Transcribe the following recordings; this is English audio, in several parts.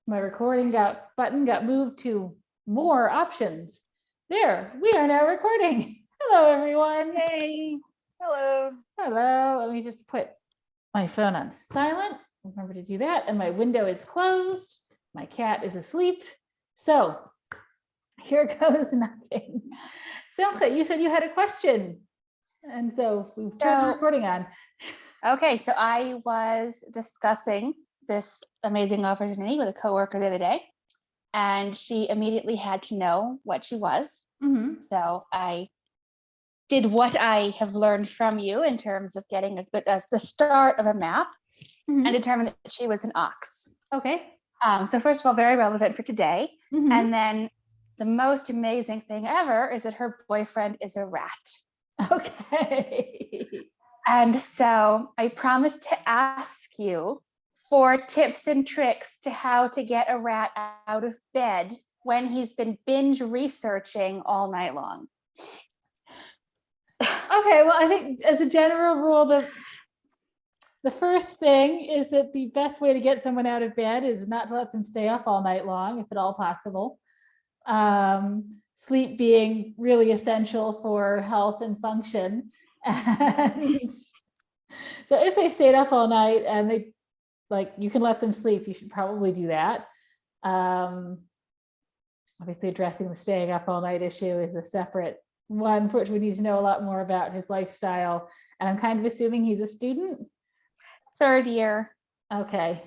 My recording button got moved to more options. There, we are now recording. Hello, everyone. Hey. Hello. Hello. Let me just put my phone on silent. Remember to do that. And my window is closed. My cat is asleep. So here goes nothing. Silke, you said you had a question. And so we've turned the recording on. Okay, so I was discussing this amazing opportunity with a coworker the other day, and she immediately had to know what she was. Mm-hmm. So I did what I have learned from you in terms of getting the start of a map, and determined that she was an ox. Okay. So first of all, very relevant for today. Mm-hmm. And then the most amazing thing ever is that her boyfriend is a rat. Okay. And so I promised to ask you for tips and tricks to how to get a rat out of bed when he's been binge researching all night long. Okay, well, I think as a general rule, the first thing is that the best way to get someone out of bed is not to let them stay up all night long, if at all possible. Sleep being really essential for health and function. And so if they stayed up all night and you can let them sleep, you should probably do that. Obviously addressing the staying up all night issue is a separate one for which we need to know a lot more about his lifestyle. And I'm kind of assuming he's a student. 3rd year. Okay.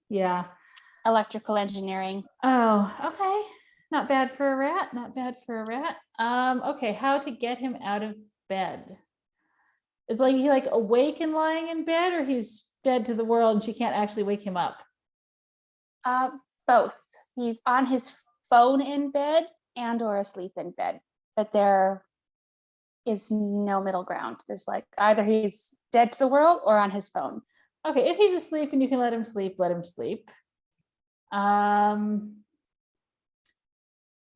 Yeah. Electrical engineering. Oh, okay. Not bad for a rat. Not bad for a rat. Okay. How to get him out of bed? Is he awake and lying in bed, or he's dead to the world and she can't actually wake him up? Both. He's on his phone in bed and or asleep in bed, but there is no middle ground. There's either he's dead to the world or on his phone. Okay, if he's asleep and you can let him sleep, let him sleep. I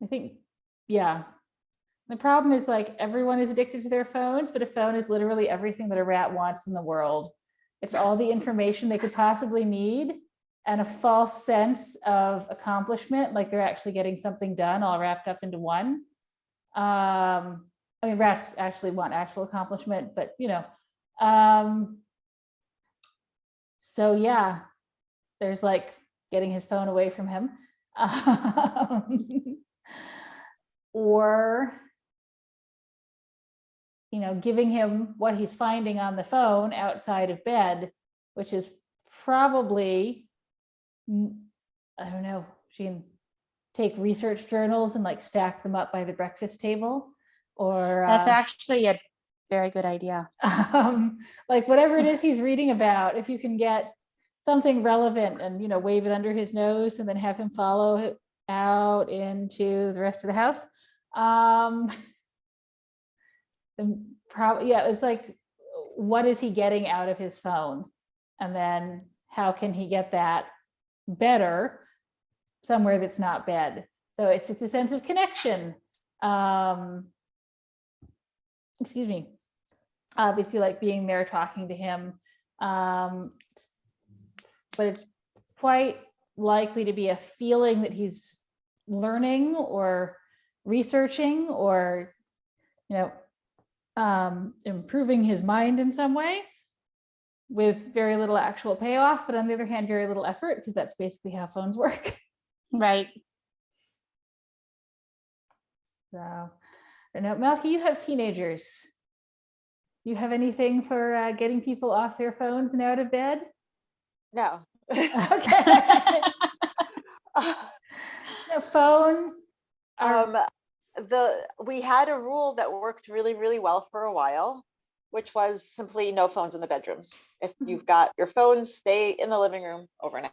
think, yeah. The problem is everyone is addicted to their phones, but a phone is literally everything that a rat wants in the world. It's all the information they could possibly need and a false sense of accomplishment, like they're actually getting something done all wrapped up into one. I mean, rats actually want actual accomplishment, but so yeah, there's getting his phone away from him. Or giving him what he's finding on the phone outside of bed, which is probably, I don't know, she can take research journals and stack them up by the breakfast table, or that's actually a very good idea. Whatever it is he's reading about, if you can get something relevant and wave it under his nose and then have him follow it out into the rest of the house. And probably, yeah, it's what is he getting out of his phone, and then how can he get that better somewhere that's not bed? So it's a sense of connection. Excuse me. Obviously, being there, talking to him, but it's quite likely to be a feeling that he's learning or researching or improving his mind in some way with very little actual payoff, but on the other hand, very little effort, because that's basically how phones work. Right. So, I don't know, Malky, you have teenagers. You have anything for getting people off their phones and out of bed? No. Okay. No, phones are... we had a rule that worked really, really well for a while, which was simply no phones in the bedrooms. If you've got your phones, stay in the living room overnight.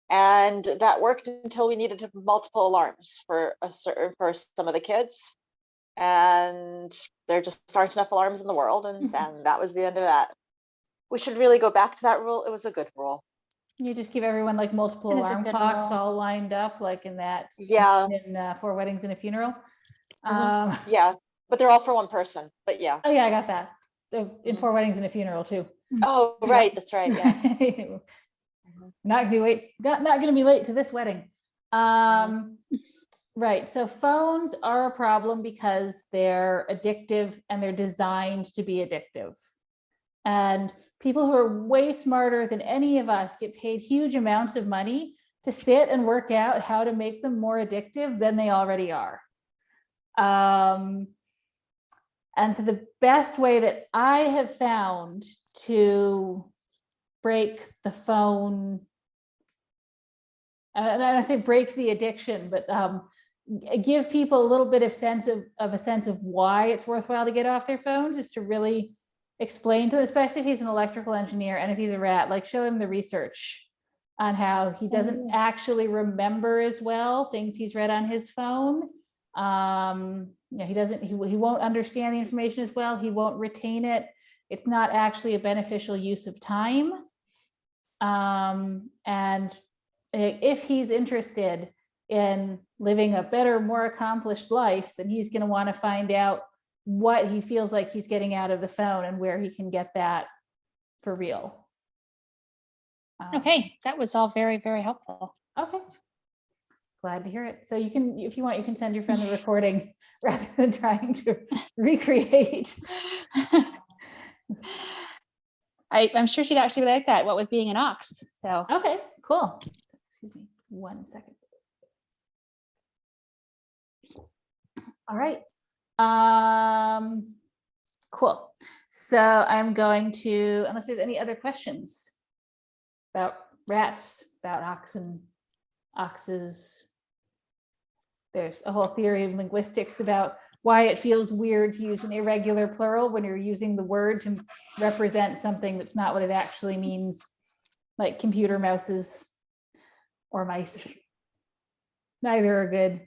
And that worked until we needed multiple alarms for some of the kids. And there just aren't enough alarms in the world. And then that was the end of that. We should really go back to that rule. It was a good rule. You just give everyone multiple alarm clocks all lined up, in that. Yeah. In 4 Weddings and a Funeral. Yeah, but they're all for one person. But yeah. Oh yeah, I got that. In 4 Weddings and a Funeral too. Oh right, that's right. Yeah. Not gonna be late to this wedding. Right, so phones are a problem because they're addictive and they're designed to be addictive. And people who are way smarter than any of us get paid huge amounts of money to sit and work out how to make them more addictive than they already are. And so the best way that I have found to break the phone, and I say break the addiction, but give people a little bit of a sense of why it's worthwhile to get off their phones, is to really explain to them, especially if he's an electrical engineer and if he's a rat, like show him the research on how he doesn't actually remember as well things he's read on his phone. He won't understand the information as well. He won't retain it. It's not actually a beneficial use of time. And if he's interested in living a better, more accomplished life, then he's going to want to find out what he feels like he's getting out of the phone and where he can get that for real. Okay, that was all very, very helpful. Okay. Glad to hear it. So you can, if you want, you can send your friend the recording rather than trying to recreate. I'm sure she'd actually like that. What was being an ox? So Okay, cool. Excuse me 1 second. All right. Cool. So I'm going to, unless there's any other questions about rats, about oxes. There's a whole theory of linguistics about why it feels weird to use an irregular plural when you're using the word to represent something that's not what it actually means, like computer mouses or mice. Neither are good.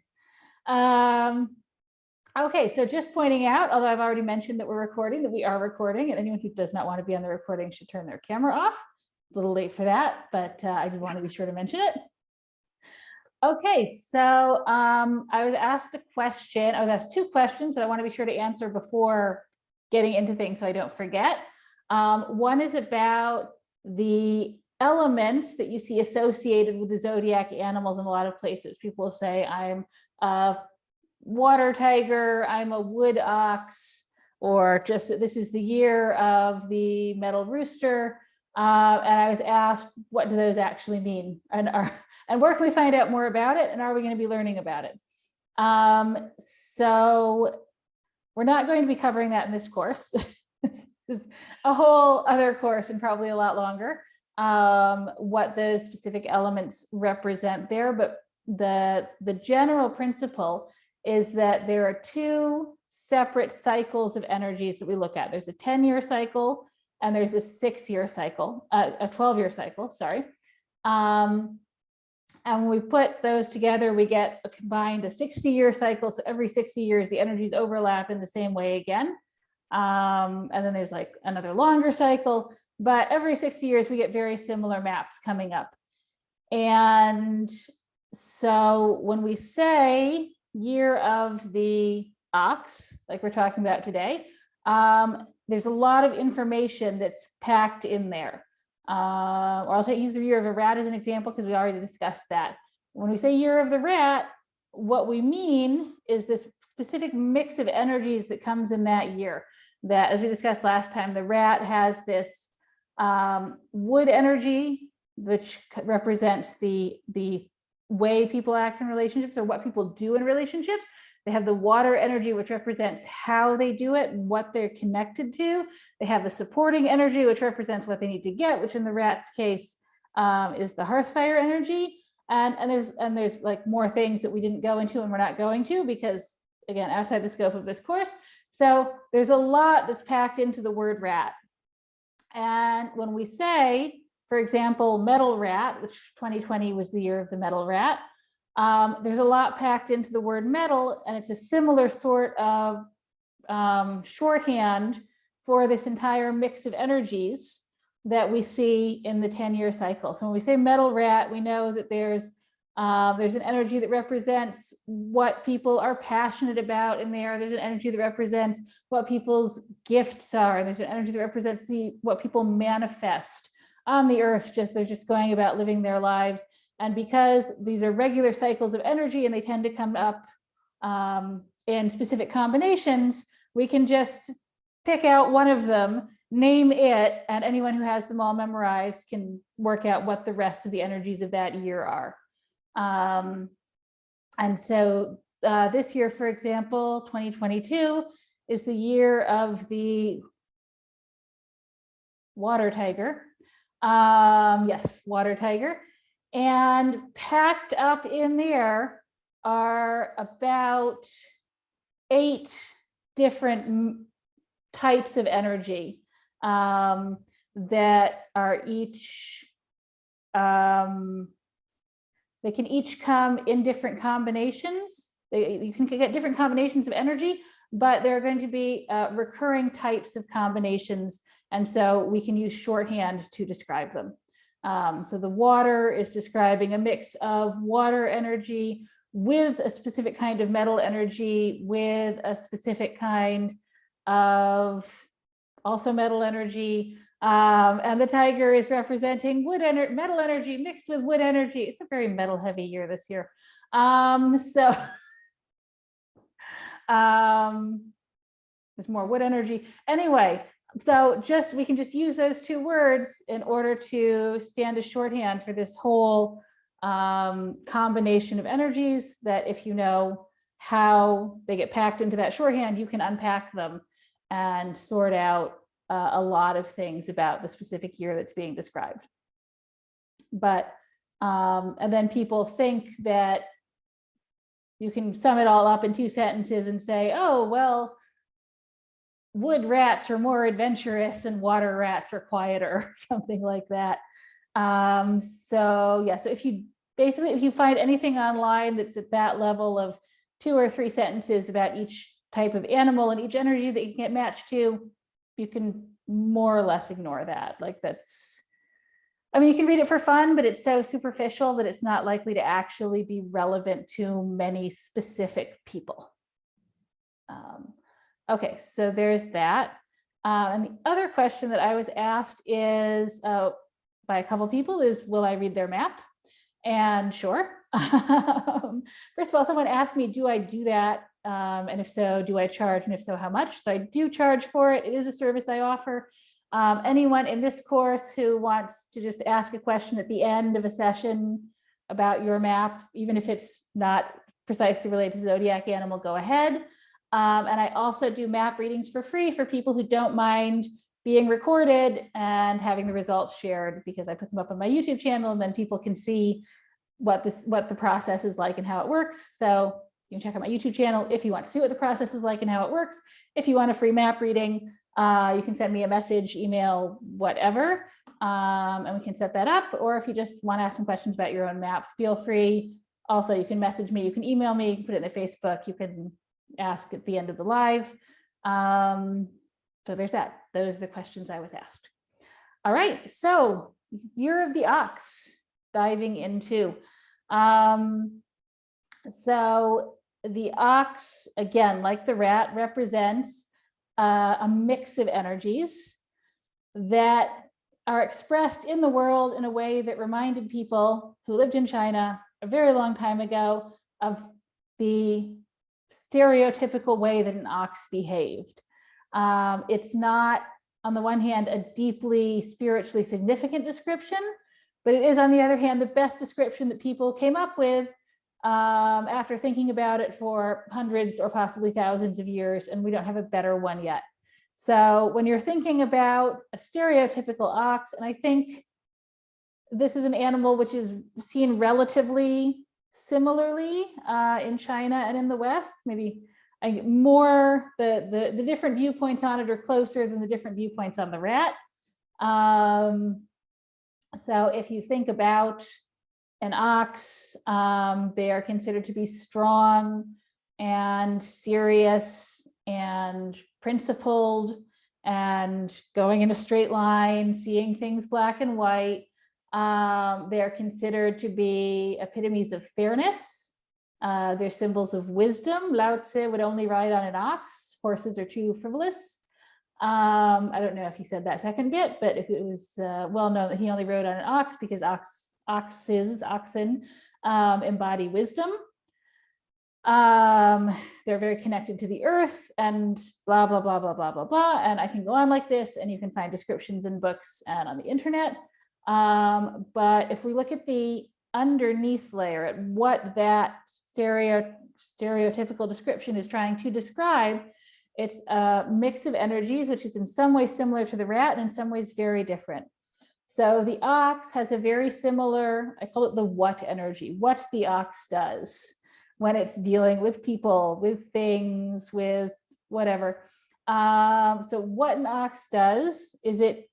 Okay, so just pointing out, although I've already mentioned that we're recording, that we are recording, and anyone who does not want to be on the recording should turn their camera off. A little late for that, but I did want to be sure to mention it. Okay, so I was asked a question. I was asked 2 questions that I want to be sure to answer before getting into things so I don't forget. One is about the elements that you see associated with the zodiac animals in a lot of places. People will say, I'm a water tiger, I'm a wood ox, or just that this is the year of the metal rooster. And I was asked, what do those actually mean? And where can we find out more about it? And are we going to be learning about it? So we're not going to be covering that in this course. It's a whole other course and probably a lot longer, what those specific elements represent there. But the general principle is that there are 2 separate cycles of energies that we look at. There's a 10-year cycle and there's a 6-year cycle, a 12-year cycle, sorry. And when we put those together, we get a combined 60-year cycle. So every 60 years, the energies overlap in the same way again. And then there's like another longer cycle, but every 60 years, we get very similar maps coming up. And so when we say year of the ox, like we're talking about today, there's a lot of information that's packed in there. Or I'll use the year of a rat as an example because we already discussed that. When we say year of the rat, what we mean is this specific mix of energies that comes in that year. That, as we discussed last time, the rat has this wood energy, which represents the way people act in relationships or what people do in relationships. They have the water energy, which represents how they do it and what they're connected to. They have the supporting energy, which represents what they need to get, which in the rat's case is the hearth fire energy. And there's like more things that we didn't go into and we're not going to because, again, outside the scope of this course. So there's a lot that's packed into the word rat. And when we say, for example, metal rat, which 2020 was the year of the metal rat, there's a lot packed into the word metal, and it's a similar sort of shorthand for this entire mix of energies that we see in the 10-year cycle. So when we say metal rat, we know that there's an energy that represents what people are passionate about in there. There's an energy that represents what people's gifts are. There's an energy that represents what people manifest. on the earth, they're just going about living their lives. And because these are regular cycles of energy and they tend to come up in specific combinations, we can just pick out one of them, name it, and anyone who has them all memorized can work out what the rest of the energies of that year are. And so this year, for example, 2022 is the year of the water tiger. Yes, water tiger. And packed up in there are about 8 different types of energy that are each, they can each come in different combinations. You can get different combinations of energy, but there are going to be recurring types of combinations. And so we can use shorthand to describe them. So the water is describing a mix of water energy with a specific kind of metal energy, with a specific kind of also metal energy. And the tiger is representing metal energy mixed with wood energy. It's a very metal heavy year this year. There's more wood energy. Anyway, so we can just use those 2 words in order to stand as shorthand for this whole combination of energies that if you know how they get packed into that shorthand, you can unpack them and sort out a lot of things about the specific year that's being described. But, and then people think that you can sum it all up in 2 sentences and say, oh, well, wood rats are more adventurous and water rats are quieter, or something like that. So yeah, so if you find anything online that's at that level of 2 or 3 sentences about each type of animal and each energy that you can get matched to, you can more or less ignore that. Like that's, I mean, you can read it for fun, but it's so superficial that it's not likely to actually be relevant to many specific people. Okay, so there's that. And the other question that I was asked is by a couple people is, will I read their map? And sure. First of all, someone asked me, do I do that? And if so, do I charge? And if so, how much? So I do charge for it. It is a service I offer. Anyone in this course who wants to just ask a question at the end of a session about your map, even if it's not precisely related to the zodiac animal, go ahead. And I also do map readings for free for people who don't mind being recorded and having the results shared, because I put them up on my YouTube channel and then people can see what the process is like and how it works. So you can check out my YouTube channel if you want to see what the process is like and how it works. If you want a free map reading, you can send me a message, email, whatever, and we can set that up. Or if you just want to ask some questions about your own map, feel free. Also, you can message me, you can email me, you can put it in the Facebook, you can ask at the end of the live. So there's that. Those are the questions I was asked. All right, so year of the ox, diving into. So the ox, again, like the rat, represents a mix of energies that are expressed in the world in a way that reminded people who lived in China a very long time ago of the stereotypical way that an ox behaved. It's not, on the one hand, a deeply spiritually significant description, but it is, on the other hand, the best description that people came up with after thinking about it for hundreds or possibly thousands of years, and we don't have a better one yet. So when you're thinking about a stereotypical ox, and I think this is an animal which is seen relatively similarly in China and in the West, maybe more, the different viewpoints on it are closer than the different viewpoints on the rat. So if you think about an ox, they are considered to be strong and serious and principled and going in a straight line, seeing things black and white. They're considered to be epitomes of fairness. They're symbols of wisdom. Lao Tzu would only ride on an ox. Horses are too frivolous. I don't know if he said that second bit, but if it was well known that he only rode on an ox because oxen embody wisdom. They're very connected to the earth and blah, blah, blah, blah, blah, blah, blah. And I can go on like this, and you can find descriptions in books and on the internet. But if we look at the underneath layer, at what that stereotypical description is trying to describe, it's a mix of energies, which is in some ways similar to the rat and in some ways very different. So the ox has a very similar, I call it the what energy, what the ox does when it's dealing with people, with things, with whatever. So what an ox does is it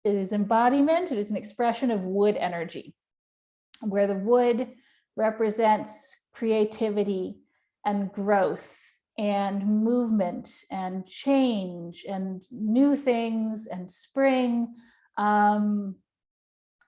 is embodiment, it is an expression of wood energy, where the wood represents creativity and growth and movement and change and new things and spring. The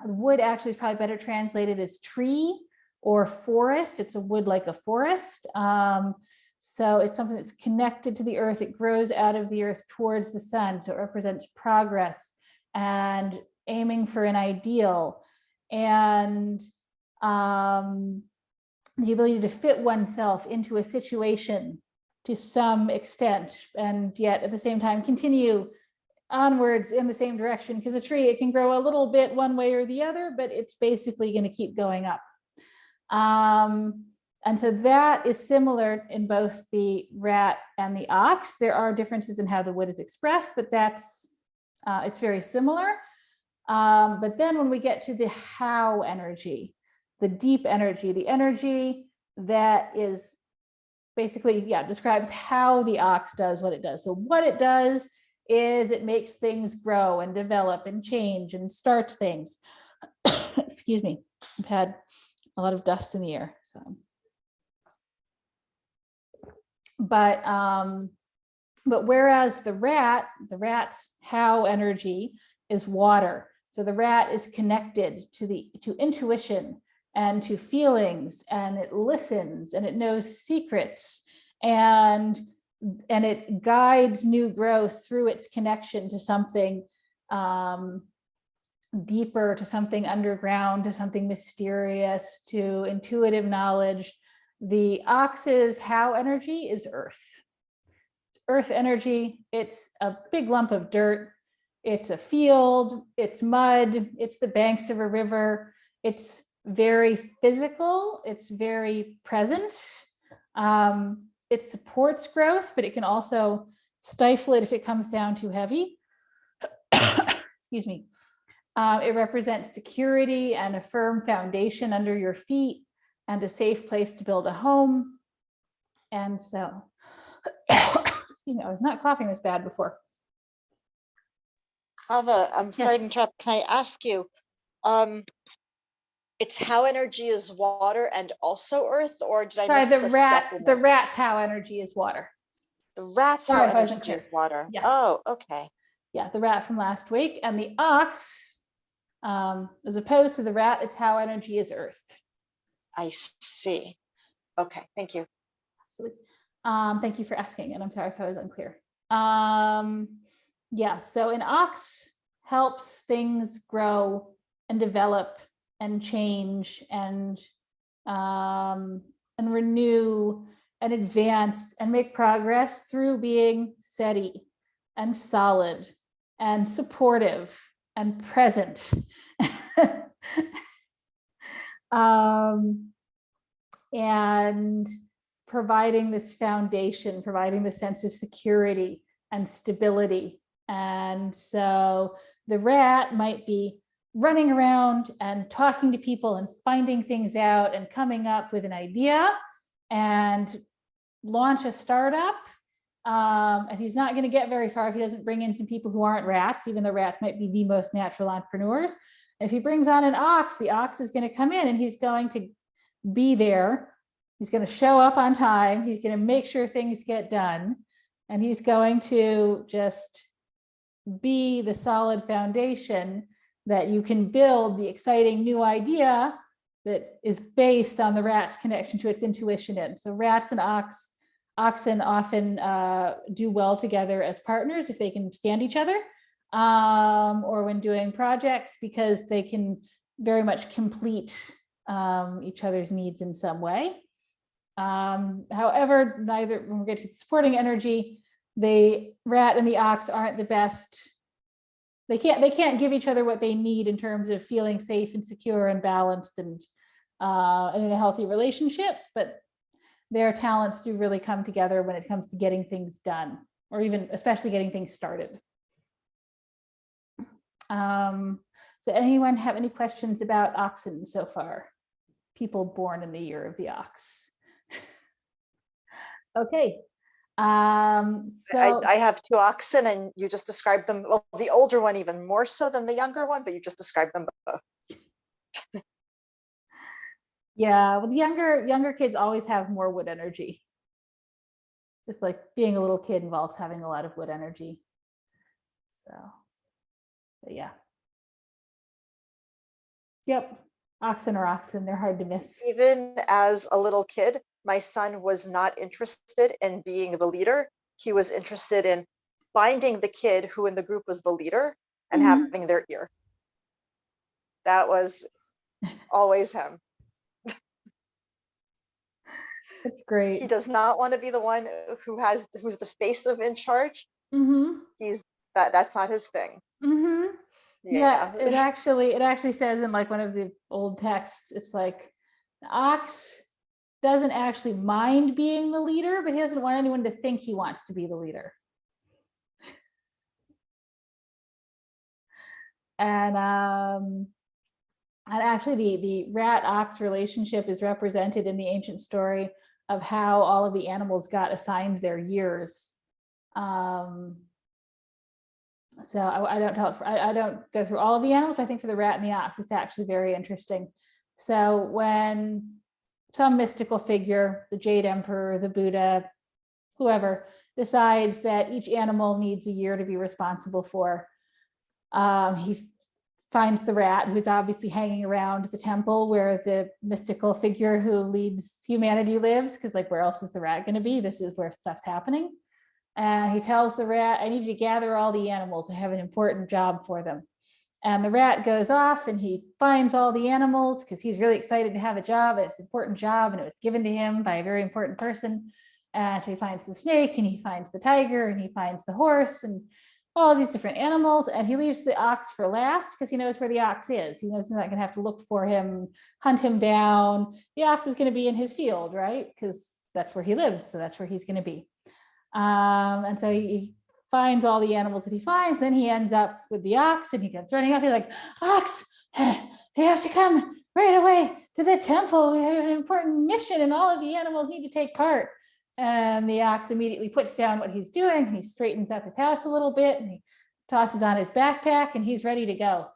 wood actually is probably better translated as tree or forest. It's a wood like a forest. So it's something that's connected to the earth. It grows out of the earth towards the sun. So it represents progress and aiming for an ideal and the ability to fit oneself into a situation to some extent, and yet at the same time continue onwards in the same direction, because a tree, it can grow a little bit one way or the other, but it's basically going to keep going up. And so that is similar in both the rat and the ox. There are differences in how the wood is expressed, but that's it's very similar. But then when we get to the how energy, the deep energy, the energy that is basically, describes how the ox does what it does. So what it does is it makes things grow and develop and change and start things. Excuse me, I've had a lot of dust in the air. So, but whereas the rat's how energy is water. So the rat is connected to intuition and to feelings, and it listens and it knows secrets, and it guides new growth through its connection to something deeper, to something underground, to something mysterious, to intuitive knowledge. The ox's how energy is earth. It's earth energy. It's a big lump of dirt. It's a field. It's mud. It's the banks of a river. It's very physical. It's very present. It supports growth, but it can also stifle it if it comes down too heavy. Excuse me. It represents security and a firm foundation under your feet and a safe place to build a home. And so, excuse me, I was not coughing this bad before. Ava, I'm sorry Yes. to interrupt. Can I ask you, it's how energy is water and also earth, or did I Sorry, miss a step in the there? rat's how energy is water. The rat's Sorry how if I wasn't energy clear. is water. Yeah. Oh, okay. Yeah, the rat from last week. And the ox, as opposed to the rat, it's how energy is earth. I see. Okay, thank you. Absolutely. Thank you for asking, and I'm sorry if I was unclear. Yeah, so an ox helps things grow and develop and change and renew and advance and make progress through being steady and solid and supportive and present. And providing this foundation, providing the sense of security and stability. And so the rat might be running around and talking to people and finding things out and coming up with an idea and launch a startup. And he's not going to get very far if he doesn't bring in some people who aren't rats, even though rats might be the most natural entrepreneurs. If he brings on an ox, the ox is going to come in and he's going to be there. He's going to show up on time. He's going to make sure things get done. And he's going to just be the solid foundation that you can build the exciting new idea that is based on the rat's connection to its intuition in. So rats and ox Oxen often do well together as partners if they can stand each other, or when doing projects, because they can very much complete each other's needs in some way. However, neither, when we get to supporting energy, the rat and the ox aren't the best. They can't give each other what they need in terms of feeling safe and secure and balanced and in a healthy relationship, but their talents do really come together when it comes to getting things done, or even especially getting things started. So anyone have any questions about oxen so far? People born in the year of the ox. Okay. So I have two oxen, and you just described them. Well, the older one even more so than the younger one, but you just described them both. yeah, well, the younger kids always have more wood energy. Just like being a little kid involves having a lot of wood energy. So, but yeah. Yep, oxen are oxen. They're hard to miss. Even as a little kid, my son was not interested in being the leader. He was interested in finding the kid who in the group was the leader and having their ear. That was always him. That's great. He does not want to be the one who's the face of in charge. He's that's not his thing. Yeah, it actually says in like one of the old texts, it's like the ox doesn't actually mind being the leader, but he doesn't want anyone to think he wants to be the leader. And actually the rat ox relationship is represented in the ancient story of how all of the animals got assigned their years. So I don't go through all of the animals, but I think for the rat and the ox, it's actually very interesting. So when some mystical figure, the Jade Emperor, the Buddha, whoever, decides that each animal needs a year to be responsible for, he finds the rat, who's obviously hanging around the temple where the mystical figure who leads humanity lives, because like where else is the rat going to be? This is where stuff's happening. And he tells the rat, I need you to gather all the animals. I have an important job for them. And the rat goes off and he finds all the animals because he's really excited to have a job. It's an important job and it was given to him by a very important person. And so he finds the snake and he finds the tiger and he finds the horse and all of these different animals. And he leaves the ox for last because he knows where the ox is. He knows he's not going to have to look for him, hunt him down. The ox is going to be in his field, right? Because that's where he lives. So that's where he's going to be. And so he finds all the animals that he finds. Then he ends up with the ox and he comes running up. He's like, ox, they have to come right away to the temple. We have an important mission and all of the animals need to take part. And the ox immediately puts down what he's doing. He straightens up his house a little bit and he tosses on his backpack and he's ready to go.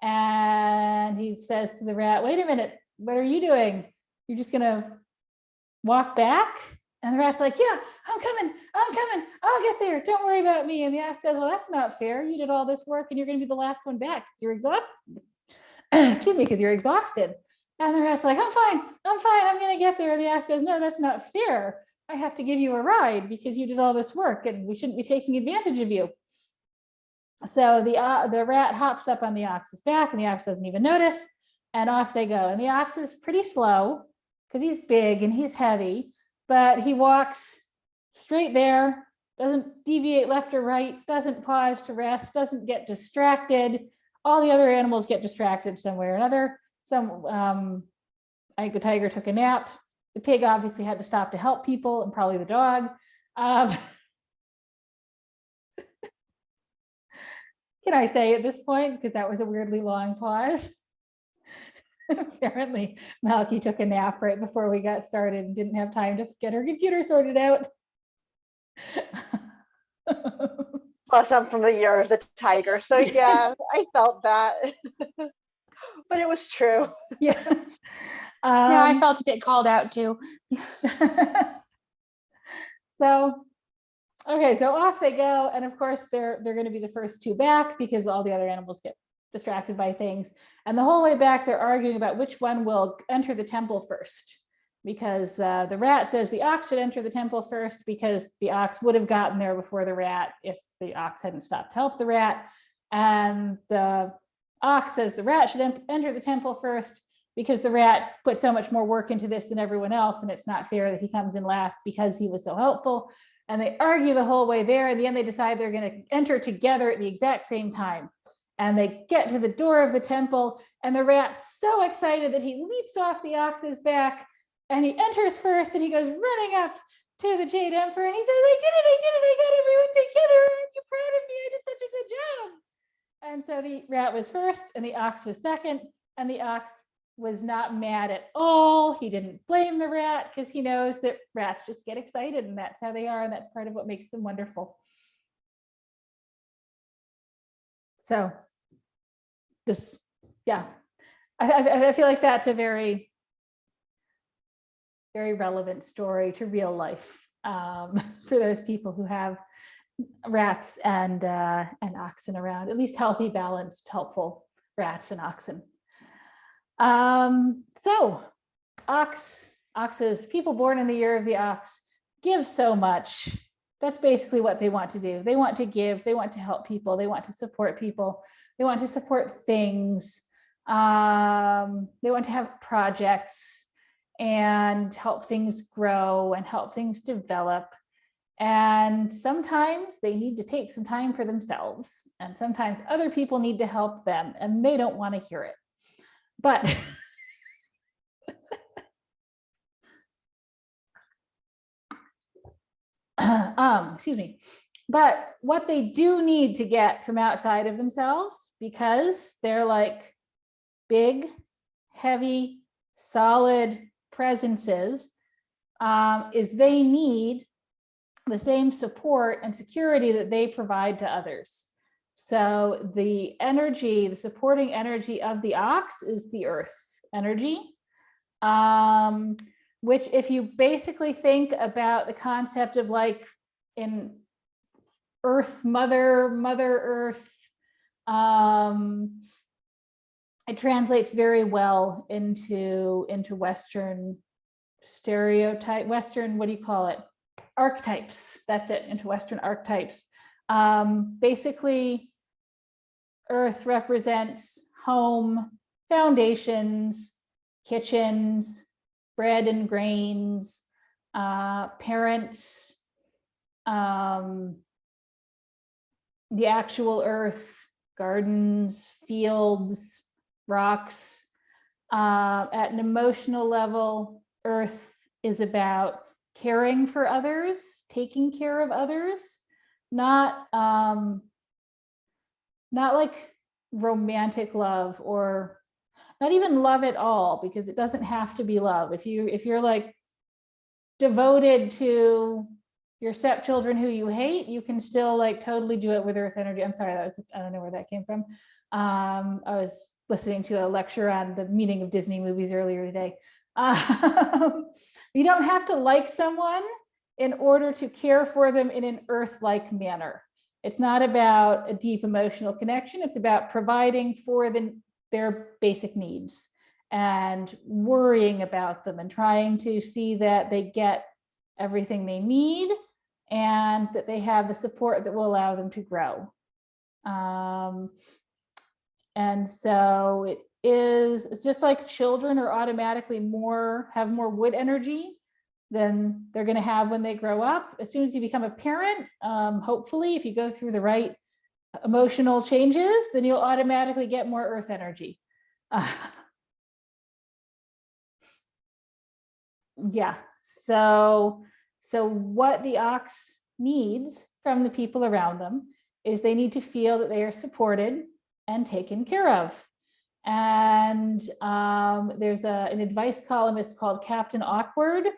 And he says to the rat, wait a minute, what are you doing? You're just gonna walk back? And the rat's like, yeah, I'm coming, I'll get there, don't worry about me. And the ox says, well, that's not fair. You did all this work and you're gonna be the last one back because you're exhausted. Excuse me, because you're exhausted. And the rat's like, I'm fine, I'm gonna get there. And the ox goes, no, that's not fair. I have to give you a ride because you did all this work and we shouldn't be taking advantage of you. So the rat hops up on the ox's back and the ox doesn't even notice and off they go. And the ox is pretty slow because he's big and he's heavy, but he walks straight there, doesn't deviate left or right, doesn't pause to rest, doesn't get distracted. All the other animals get distracted some way or another. I think the tiger took a nap. The pig obviously had to stop to help people and probably the dog. Can I say at this point, because that was a weirdly long pause? Apparently, Malky took a nap right before we got started and didn't have time to get her computer sorted out. Plus, I'm from the year of the tiger. So yeah, I felt that. But it was true. Yeah. Yeah, I felt a bit called out too. So, okay, so off they go. And of course, they're going to be the first two back because all the other animals get distracted by things. And the whole way back, they're arguing about which one will enter the temple first. because the rat says the ox should enter the temple first because the ox would have gotten there before the rat if the ox hadn't stopped to help the rat. And the ox says the rat should enter the temple first because the rat put so much more work into this than everyone else, and it's not fair that he comes in last because he was so helpful. And they argue the whole way there. In the end, they decide they're going to enter together at the exact same time. And they get to the door of the temple, and the rat's so excited that he leaps off the ox's back, and he enters first, and he goes running up to the Jade Emperor, and he says, I got everyone together. Aren't you proud of me? I did such a good job. And so the rat was first, and the ox was second, and the ox was not mad at all. He didn't blame the rat because he knows that rats just get excited, and that's how they are, and that's part of what makes them wonderful. So this, yeah, I feel like that's a very, very relevant story to real life for those people who have rats and oxen around, at least healthy, balanced, helpful rats and oxen. So oxes, people born in the year of the ox give so much. That's basically what they want to do. They want to give, they want to help people, they want to support people, they want to support things. They want to have projects and help things grow and help things develop. And sometimes they need to take some time for themselves, and sometimes other people need to help them, and they don't want to hear it. But excuse me. But what they do need to get from outside of themselves, because they're like big, heavy, solid presences, is they need the same support and security that they provide to others. So the energy, the supporting energy of the ox is the earth energy, which if you basically think about the concept of like in Earth, Mother Earth, it translates very well into Western stereotype, Western, what do you call it? Archetypes, that's it, into Western archetypes. Basically, Earth represents home, foundations, kitchens, bread and grains, parents, the actual earth, gardens, fields, rocks. At an emotional level, earth is about caring for others, taking care of others, not like romantic love, or not even love at all, because it doesn't have to be love. If you're like devoted to your stepchildren who you hate, you can still like totally do it with earth energy. I'm sorry, I don't know where that came from. I was listening to a lecture on the meaning of Disney movies earlier today. You don't have to like someone in order to care for them in an earth-like manner. It's not about a deep emotional connection. It's about providing for their basic needs and worrying about them and trying to see that they get everything they need and that they have the support that will allow them to grow. And so it's just like children are automatically have more wood energy than they're going to have when they grow up. As soon as you become a parent, hopefully, if you go through the right emotional changes, then you'll automatically get more earth energy. Yeah, so what the ox needs from the people around them is they need to feel that they are supported and taken care of. And there's an advice columnist called Captain Awkward,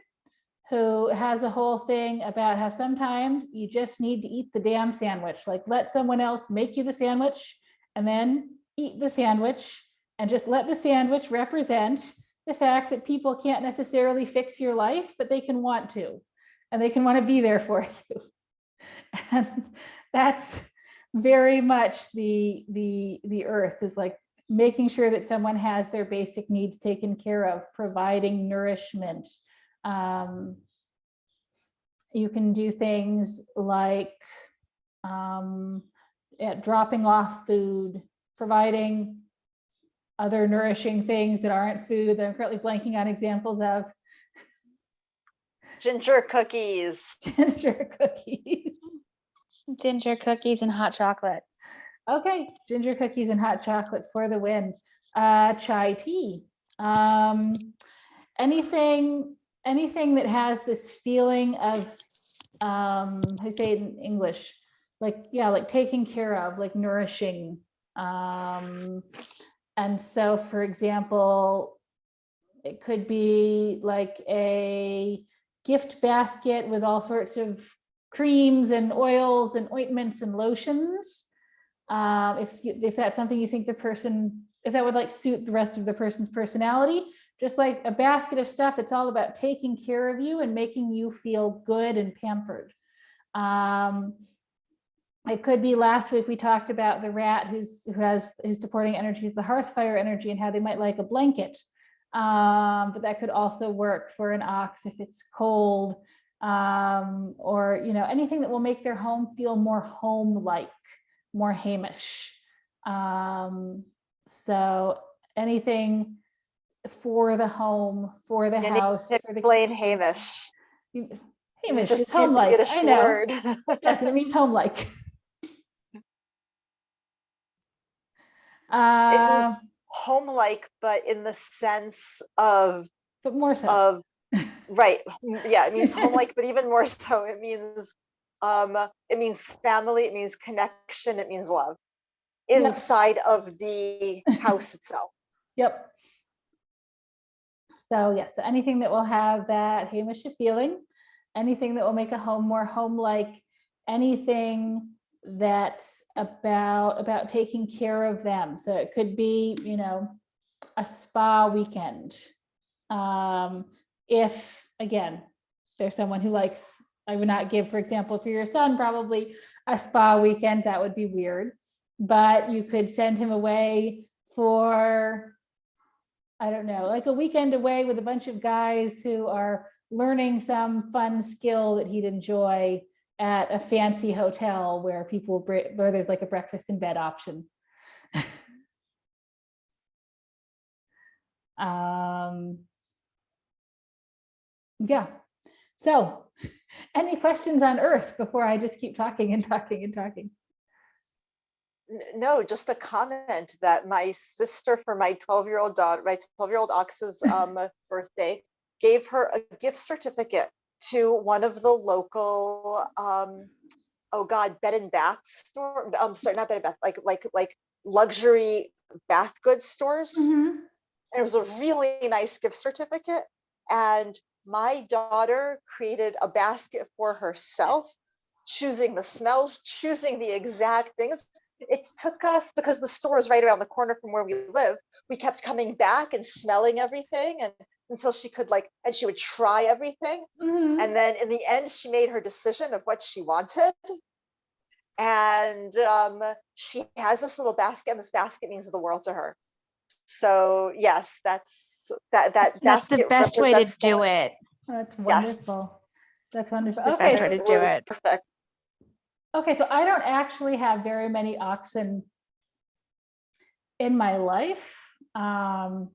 who has a whole thing about how sometimes you just need to eat the damn sandwich. Like, let someone else make you the sandwich and then eat the sandwich, and just let the sandwich represent the fact that people can't necessarily fix your life, but they can want to, and they can want to be there for you. And that's very much the earth, is like making sure that someone has their basic needs taken care of, providing nourishment, You can do things like dropping off food, providing other nourishing things that aren't food that I'm currently blanking on examples of. Ginger cookies. Ginger cookies. Ginger cookies and hot chocolate. Okay, ginger cookies and hot chocolate for the win. Chai tea. Anything that has this feeling of, how do you say it in English? Like, yeah, like taking care of, like nourishing. And so, for example, it could be like a gift basket with all sorts of creams and oils and ointments and lotions. If that's something you think the person, if that would like suit the rest of the person's personality, just like a basket of stuff that's all about taking care of you and making you feel good and pampered. It could be, last week we talked about the rat whose supporting energy is the hearth fire energy and how they might like a blanket. But that could also work for an ox if it's cold, or anything that will make their home feel more home-like, more Hamish. So anything for the home, for the house, for the plain Hamish. Hamish Just is home-like. Yiddish I know. word. Yes, and it means home-like. It means home-like, but in the sense of, but more so. Right. Yeah, it means home-like, but even more so, it means family, it means connection, it means love inside of the house itself. Yep. So yeah, so anything that will have that Hamish feeling, anything that will make a home more home-like, anything that's about taking care of them. So it could be, a spa weekend. If, again, there's someone who likes, I would not give, for example, for your son, probably a spa weekend, that would be weird. But you could send him away for, I don't know, like a weekend away with a bunch of guys who are learning some fun skill that he'd enjoy at a fancy hotel where there's like a breakfast in bed option. Yeah. So any questions on Earth before I just keep talking and talking and talking? No, just a comment that my sister, for my 12-year-old daughter, my 12-year-old ox's birthday, gave her a gift certificate to one of the local bed and bath store. Sorry, not bed and bath, like luxury bath goods stores. Mm-hmm. And it was a really nice gift certificate. And my daughter created a basket for herself, choosing the smells, choosing the exact things. It took us, because the store is right around the corner from where we live, we kept coming back and smelling everything, and until she could and she would try everything. Mm-hmm. And then in the end, she made her decision of what she wanted. And she has this little basket, and this basket means the world to her. So yes, that's the best way to do it. That's wonderful. Yes. That's wonderful. That's the best way to do it. Perfect. Okay, so I don't actually have very many oxen in my life. 1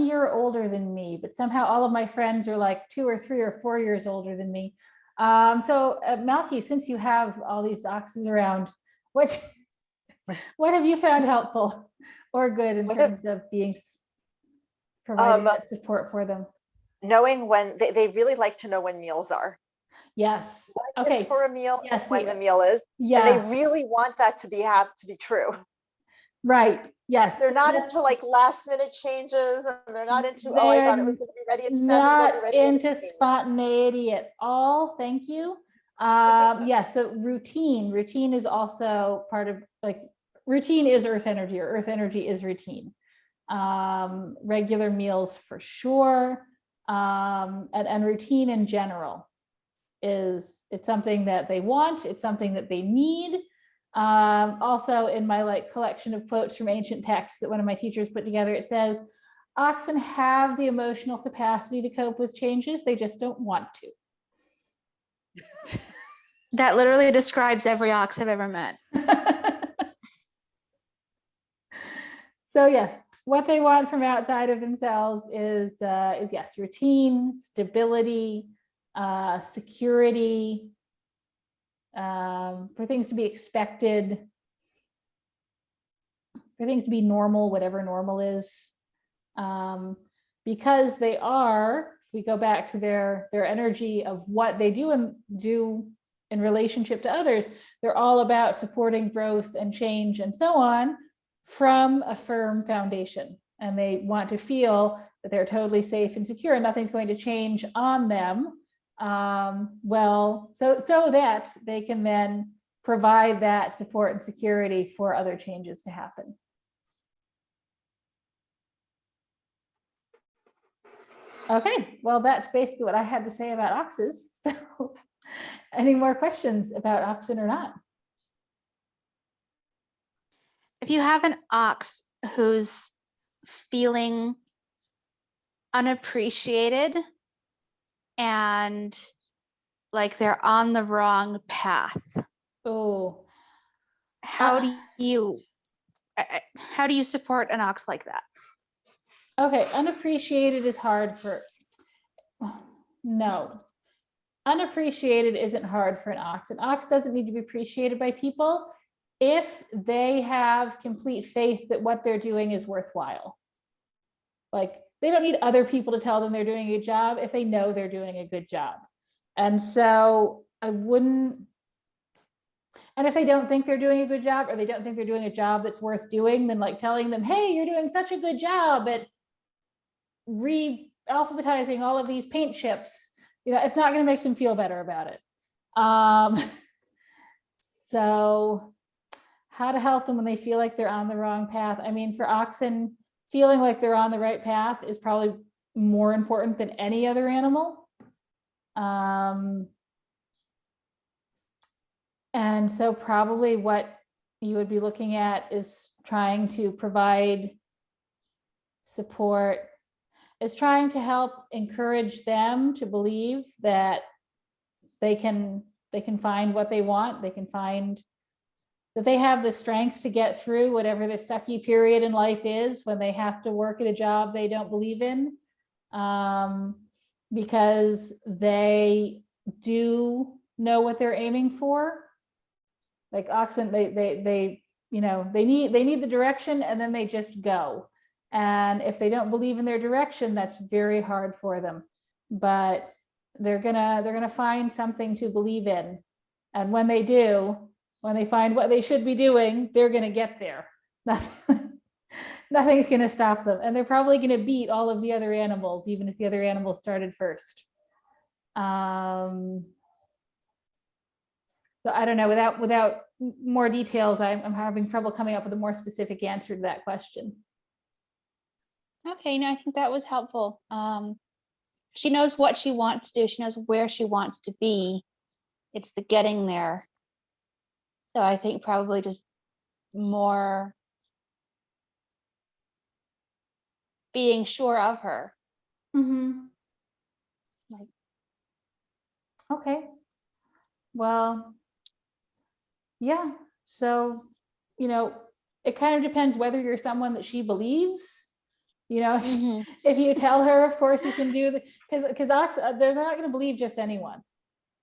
year older than me, but somehow all of my friends are like 2 or 3 or 4 years older than me. So Malky, since you have all these oxes around, what have you found helpful or good in terms of being providing that support for them? Knowing when they really like to know when meals are. Yes. When okay. for a meal, yes, when the meal is. Yeah. And they really want that to be true. Right. Yes. They're not into like last minute changes, and they're not into, I thought it was going to be ready at 7. Not into spontaneity at all. Thank you. Yeah. So routine is also part of, like, routine is earth energy, or earth energy is routine. Regular meals for sure. And routine in general it's something that they want, it's something that they need. Also in my collection of quotes from ancient texts that one of my teachers put together, it says, oxen have the emotional capacity to cope with changes. They just don't want to. That literally describes every ox I've ever met. So yes, what they want from outside of themselves is yes, routine, stability, security, for things to be expected, for things to be normal, whatever normal is. Because they are, if we go back to their energy of what they do in relationship to others, they're all about supporting growth and change and so on from a firm foundation. And they want to feel that they're totally safe and secure and nothing's going to change on them. So that they can then provide that support and security for other changes to happen. Okay, well, that's basically what I had to say about oxes. So any more questions about oxen or not? If you have an ox who's feeling unappreciated and like they're on the wrong path, Oh, how do you support an ox like that? okay, unappreciated is hard for, no. Unappreciated isn't hard for an ox. An ox doesn't need to be appreciated by people if they have complete faith that what they're doing is worthwhile. Like, they don't need other people to tell them they're doing a good job if they know they're doing a good job. And so I wouldn't, and if they don't think they're doing a good job or they don't think they're doing a job that's worth doing, then like telling them, hey, you're doing such a good job at re-alphabetizing all of these paint chips, it's not going to make them feel better about it. So how to help them when they feel like they're on the wrong path? I mean, for oxen, feeling like they're on the right path is probably more important than any other animal. And so probably what you would be looking at is trying to provide support, is trying to help encourage them to believe that they can find what they want. They can find that they have the strength to get through whatever the sucky period in life is when they have to work at a job they don't believe in, because they do know what they're aiming for. Like oxen, they need the direction and then they just go. And if they don't believe in their direction, that's very hard for them. But they're gonna find something to believe in. And when they do, when they find what they should be doing, they're gonna get there. Nothing's gonna stop them. And they're probably gonna beat all of the other animals, even if the other animals started first. So I don't know, without more details, I'm having trouble coming up with a more specific answer to that question. Okay, no, I think that was helpful. She knows what she wants to do. She knows where she wants to be. It's the getting there. So I think probably just more being sure of her. Mm-hmm. Like, okay. Well, yeah. So, it kind of depends whether you're someone that she believes. If you tell her, of course, you can do because ox, they're not going to believe just anyone.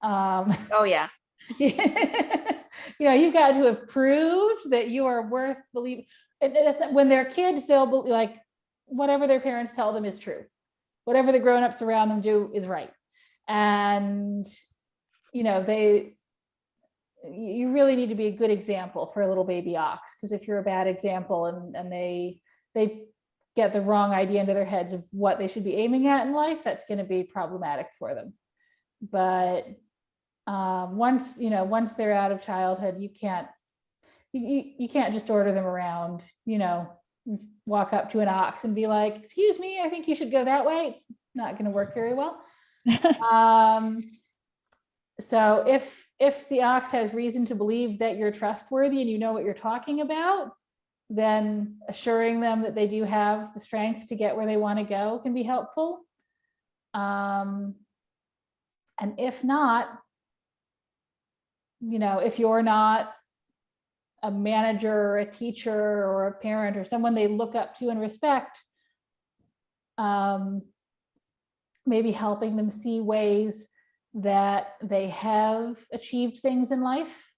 oh yeah. You've got to have proved that you are worth believing. When they're kids, they'll be like, whatever their parents tell them is true. Whatever the grown-ups around them do is right. And, you really need to be a good example for a little baby ox, because if you're a bad example and they get the wrong idea into their heads of what they should be aiming at in life, that's going to be problematic for them. But once they're out of childhood, you can't just order them around, walk up to an ox and be like, excuse me, I think you should go that way. It's not going to work very well. So if the ox has reason to believe that you're trustworthy and you know what you're talking about, then assuring them that they do have the strength to get where they want to go can be helpful. And if not, if you're not a manager or a teacher or a parent or someone they look up to and respect, maybe helping them see ways that they have achieved things in life,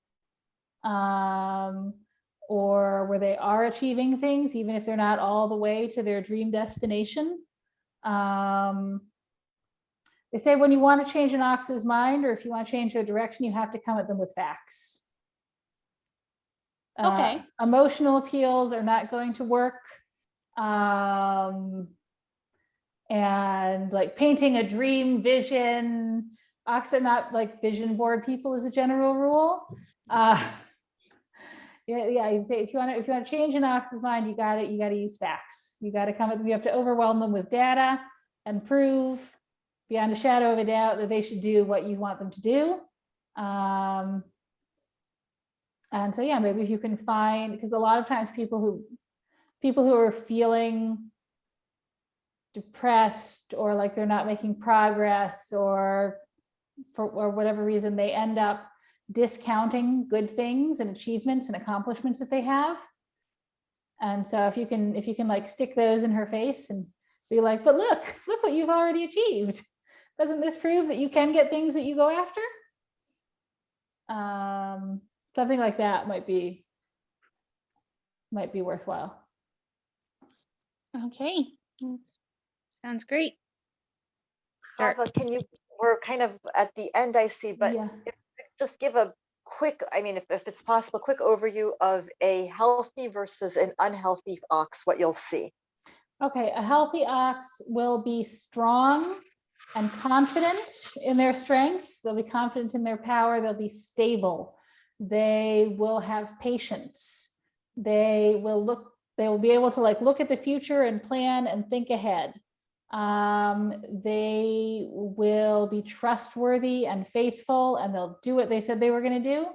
or where they are achieving things, even if they're not all the way to their dream destination. They say when you want to change an ox's mind, or if you want to change their direction, you have to come at them with facts. Okay. Emotional appeals are not going to work. And like painting a dream vision, ox are not like vision board people as a general rule. Yeah, you say if you want to change an ox's mind, you got to use facts. You got to come at them. You have to overwhelm them with data and prove beyond a shadow of a doubt that they should do what you want them to do. And so, yeah, maybe if you can find, because a lot of times people who are feeling depressed or like they're not making progress, or for whatever reason, they end up discounting good things and achievements and accomplishments that they have. And so if you can like stick those in her face and be like, but look what you've already achieved. Doesn't this prove that you can get things that you go after? Something like that might be worthwhile. Okay. Sounds great. Hava, we're kind of at the end, I see, but Yeah. if you could just give a quick, I mean, if it's possible, quick overview of a healthy versus an unhealthy ox, what you'll see. Okay, a healthy ox will be strong and confident in their strengths. They'll be confident in their power. They'll be stable. They will have patience. They will be able to like look at the future and plan and think ahead. They will be trustworthy and faithful, and they'll do what they said they were going to do.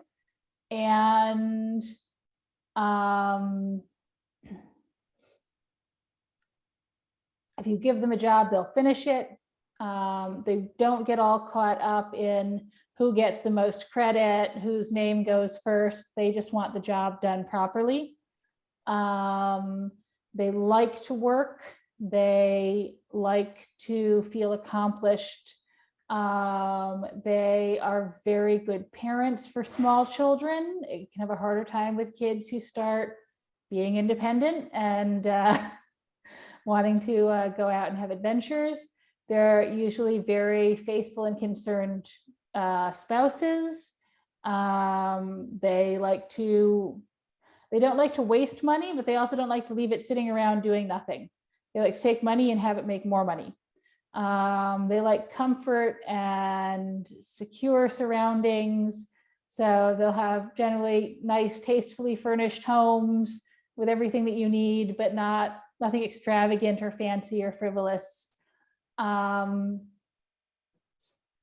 And if you give them a job, they'll finish it. They don't get all caught up in who gets the most credit, whose name goes first. They just want the job done properly. They like to work. They like to feel accomplished. They are very good parents for small children. You can have a harder time with kids who start being independent and wanting to go out and have adventures. They're usually very faithful and concerned spouses. They don't like to waste money, but they also don't like to leave it sitting around doing nothing. They like to take money and have it make more money. They like comfort and secure surroundings. So they'll have generally nice, tastefully furnished homes with everything that you need, but nothing extravagant or fancy or frivolous. And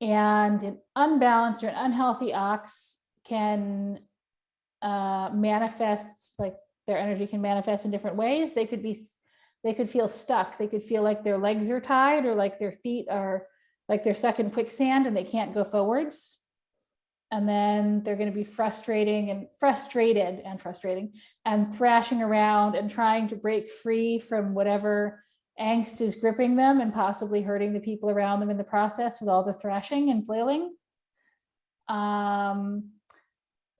an unbalanced or an unhealthy ox can manifest, like their energy can manifest in different ways. They could feel stuck. They could feel like their legs are tied, or like their feet are like they're stuck in quicksand and they can't go forwards. And then they're going to be frustrated and thrashing around and trying to break free from whatever angst is gripping them and possibly hurting the people around them in the process with all the thrashing and flailing.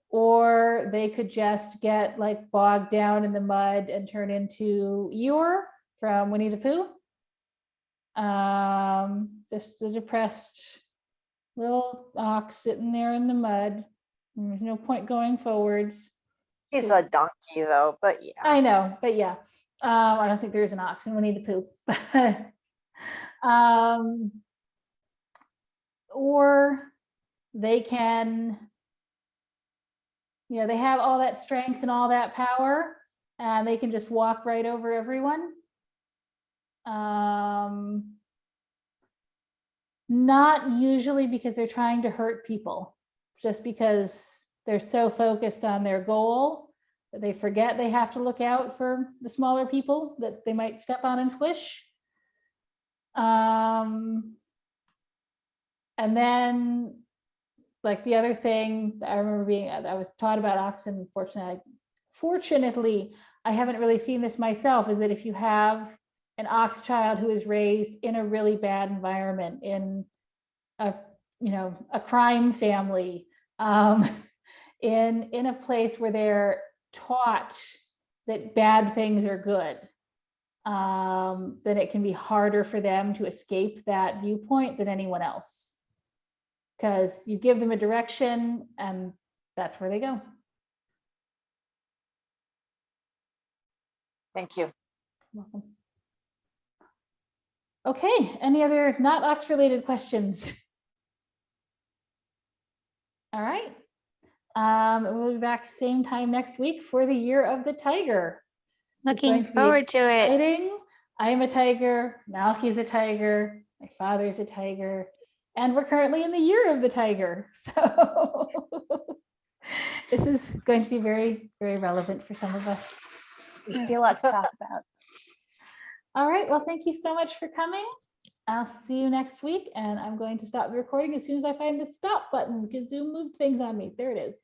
Or they could just get like bogged down in the mud and turn into Eeyore from Winnie the Pooh. Just a depressed little ox sitting there in the mud. There's no point going forwards. He's a donkey though, but yeah. I know, but yeah. I don't think there is an ox in Winnie the Pooh. Or they can, they have all that strength and all that power, and they can just walk right over everyone. Not usually because they're trying to hurt people, just because they're so focused on their goal that they forget they have to look out for the smaller people that they might step on and squish. And then like the other thing that I remember I was taught about oxen, fortunately, I haven't really seen this myself, is that if you have an ox child who is raised in a really bad environment, in a crime family, in a place where they're taught that bad things are good, then it can be harder for them to escape that viewpoint than anyone else. Because you give them a direction and that's where they go. Thank you. Welcome. Okay, any other not ox related questions? All right. We'll be back same time next week for the Year of the Tiger. It's going Looking to be forward to it. exciting. I am a tiger. Malky is a tiger. My father is a tiger. And we're currently in the Year of the Tiger. So this is going to be very, very relevant for some of us. There'll be lots to talk about. All right. Well, thank you so much for coming. I'll see you next week. And I'm going to stop the recording as soon as I find the stop button because Zoom moved things on me. There it is.